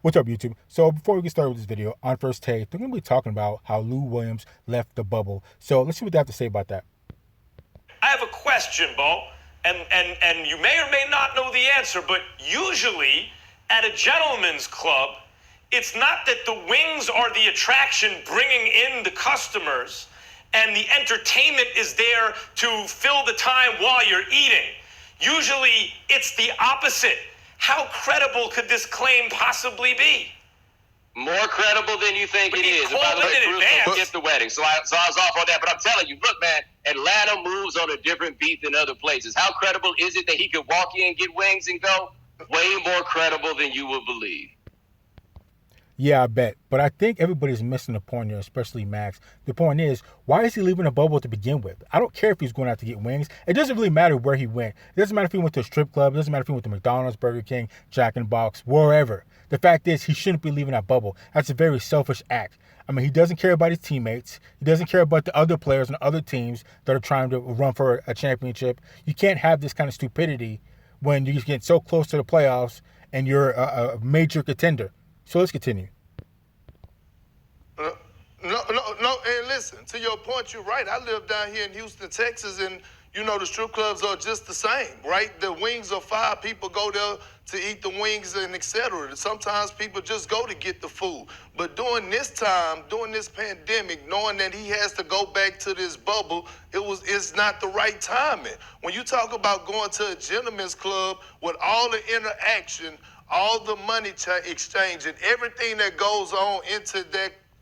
What's up, YouTube? So before we get started with this video, on First Take, they're going to be talking about how Lou Williams left the bubble. So let's see what they have to say about that. I have a question, Bo, and you may or may not know the answer, but usually at a gentleman's club, it's not that the wings are the attraction bringing in the customers and the entertainment is there to fill the time while you're eating. Usually it's the opposite. How credible could this claim possibly be? More credible than you think it is. By the way, Bruce don't get the wedding. So I was off on that. But I'm telling you, look, man, Atlanta moves on a different beat than other places. How credible is it that he could walk in, get wings, and go? Way more credible than you would believe. Yeah, I bet. But I think everybody's missing the point here, especially Max. The point is, why is he leaving a bubble to begin with? I don't care if he's going out to get wings. It doesn't really matter where he went. It doesn't matter if he went to a strip club. It doesn't matter if he went to McDonald's, Burger King, Jack in the Box, wherever. The fact is, he shouldn't be leaving that bubble. That's a very selfish act. I mean, he doesn't care about his teammates. He doesn't care about the other players and other teams that are trying to run for a championship. You can't have this kind of stupidity when you get so close to the playoffs and you're a major contender. So let's continue. No, and listen, to your point, you're right. I live down here in Houston, Texas, and, you know, the strip clubs are just the same, right? The wings are fire. People go there to eat the wings and et cetera. Sometimes people just go to get the food. But during this time, during this pandemic, knowing that he has to go back to this bubble, it's not the right timing. When you talk about going to a gentleman's club with all the interaction, all the money exchange, and everything that goes on into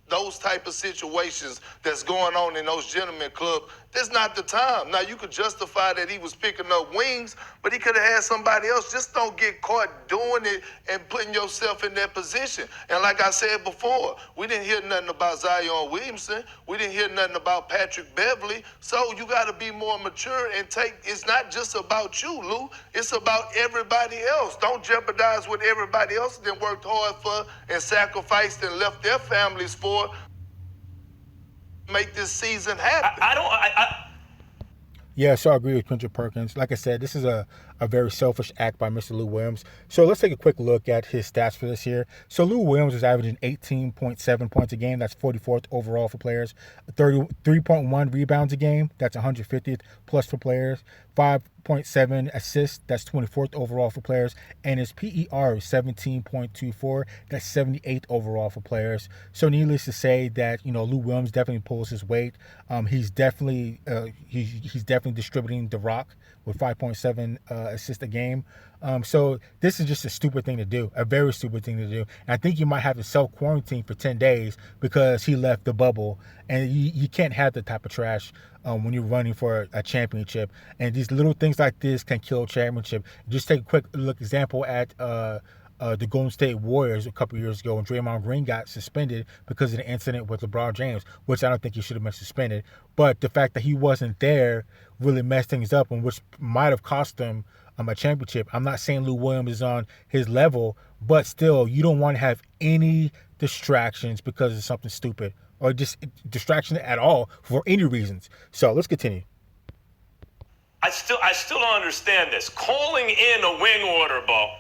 those type of situations that's going on in those gentlemen clubs, that's not the time. Now, you could justify that he was picking up wings, but he could have had somebody else. Just don't get caught doing it and putting yourself in that position. And like I said before, we didn't hear nothing about Zion Williamson. We didn't hear nothing about Patrick Beverly. So you got to be more mature and it's not just about you, Lou. It's about everybody else. Don't jeopardize what everybody else then worked hard for and sacrificed and left their families for. Make this season happen. Yeah, so I agree with Quinton Perkins. Like I said, this is a very selfish act by Mr. Lou Williams. So let's take a quick look at his stats for this year. So Lou Williams is averaging 18.7 points a game. That's 44th overall for players. 33.1 rebounds a game. That's 150th plus for players. 5.7 assists. That's 24th overall for players. And his PER is 17.24. That's 78th overall for players. So needless to say that, you know, Lou Williams definitely pulls his weight. He's definitely distributing the rock with 5.7 assists a game. So this is just a stupid thing to do, a very stupid thing to do. And I think you might have to self-quarantine for 10 days because he left the bubble. And you can't have that type of trash when you're running for a championship. And these little things like this can kill a championship. Just take a quick look example at the Golden State Warriors a couple years ago when Draymond Green got suspended because of the incident with LeBron James, which I don't think he should have been suspended. But the fact that he wasn't there really messed things up, and which might have cost them a championship. I'm not saying Lou Williams is on his level, but still, you don't want to have any distractions because of something stupid or just distraction at all for any reasons. So let's continue. I still don't understand this. Calling in a wing order, Bo,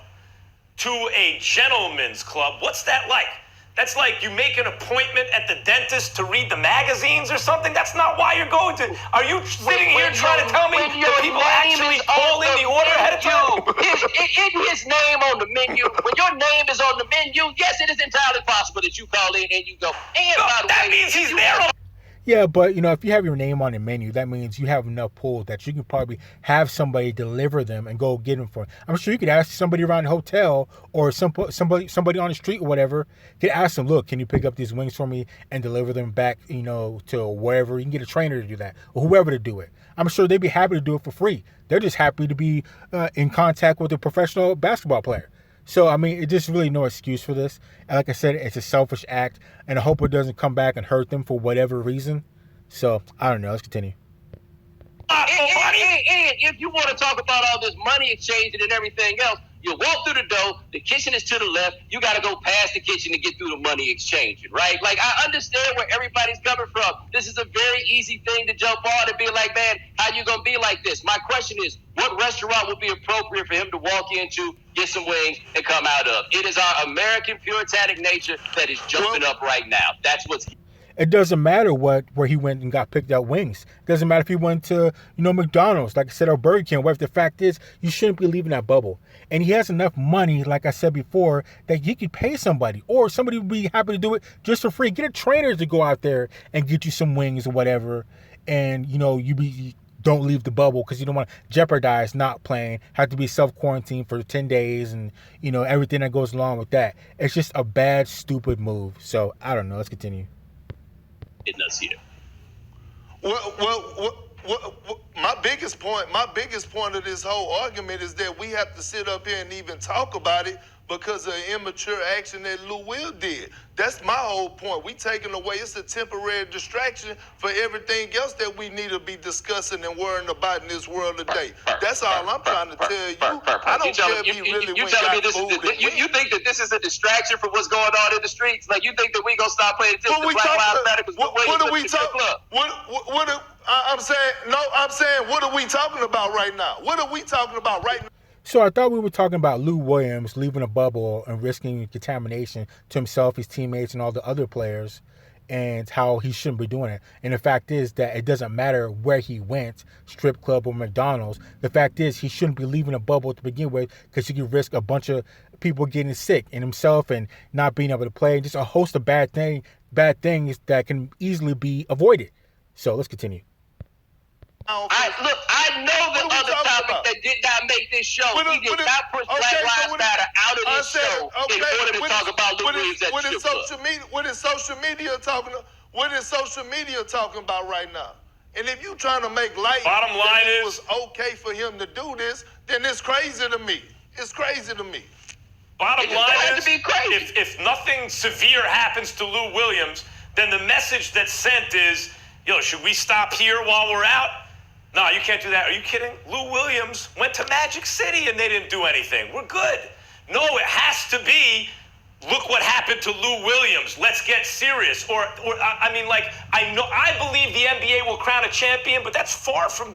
to a gentleman's club, what's that like? That's like you make an appointment at the dentist to read the magazines or something? That's not why you're going to. Are you sitting here trying to tell me that people actually call in the order ahead of time? Isn't his name on the menu? When your name is on the menu, yes, it is entirely possible that you call in and you go. And by the that way, means he's there on. Yeah, but, you know, if you have your name on the menu, that means you have enough pull that you can probably have somebody deliver them and go get them for. I'm sure you could ask somebody around the hotel or somebody on the street or whatever. You could ask them, look, can you pick up these wings for me and deliver them back, you know, to wherever. You can get a trainer to do that or whoever to do it. I'm sure they'd be happy to do it for free. They're just happy to be in contact with a professional basketball player. So, I mean, it's just really no excuse for this. And like I said, it's a selfish act, and I hope it doesn't come back and hurt them for whatever reason. So, I don't know. Let's continue. It and if you want to talk about all this money exchanging and everything else, you walk through the door, the kitchen is to the left, you got to go past the kitchen to get through the money exchanging, right? Like, I understand where everybody's coming from. This is a very easy thing to jump on and be like, man, how you going to be like this? My question is, what restaurant would be appropriate for him to walk into, get some wings, and come out of? It is our American puritanic nature that is jumping up right now. That's what's... It doesn't matter where he went and got picked out wings. It doesn't matter if he went to, McDonald's, like I said, or Burger King. Whatever. The fact is, you shouldn't be leaving that bubble. And he has enough money, like I said before, that he could pay somebody, or somebody would be happy to do it just for free. Get a trainer to go out there and get you some wings or whatever. And, you don't leave the bubble because you don't want to jeopardize not playing, have to be self-quarantined for 10 days and, everything that goes along with that. It's just a bad, stupid move. So, I don't know. Let's continue. Hitting us here. Well, my biggest point of this whole argument is that we have to sit up here and even talk about it because of immature action that Lou Will did. That's my whole point. We taking away, it's a temporary distraction for everything else that we need to be discussing and worrying about in this world today. That's all I'm trying to tell you. I don't care if he really went got food. You think that this is a distraction from what's going on in the streets? Like, you think that we gonna stop playing attention to Black Lives Matter because what are we talking? I'm saying, what are we talking about right now? What are we talking about right now? So I thought we were talking about Lou Williams leaving a bubble and risking contamination to himself, his teammates, and all the other players, and how he shouldn't be doing it. And the fact is that it doesn't matter where he went, strip club or McDonald's. The fact is he shouldn't be leaving a bubble to begin with because he could risk a bunch of people getting sick and himself and not being able to play. Just a host of bad things that can easily be avoided. So let's continue. I know the other topic that did not make this show. He did not push Black Lives Matter out of this show in order to talk about Lou Williams at the strip club. What is social media talking about right now? And if you trying to make light Bottom line that it is, was okay for him to do this, then it's crazy to me. It's crazy to me. Bottom line is, to be crazy. if nothing severe happens to Lou Williams, then the message that's sent is, should we stop here while we're out? No, you can't do that. Are you kidding? Lou Williams went to Magic City and they didn't do anything. We're good. No, it has to be, look what happened to Lou Williams. Let's get serious. I believe the NBA will crown a champion, but that's far from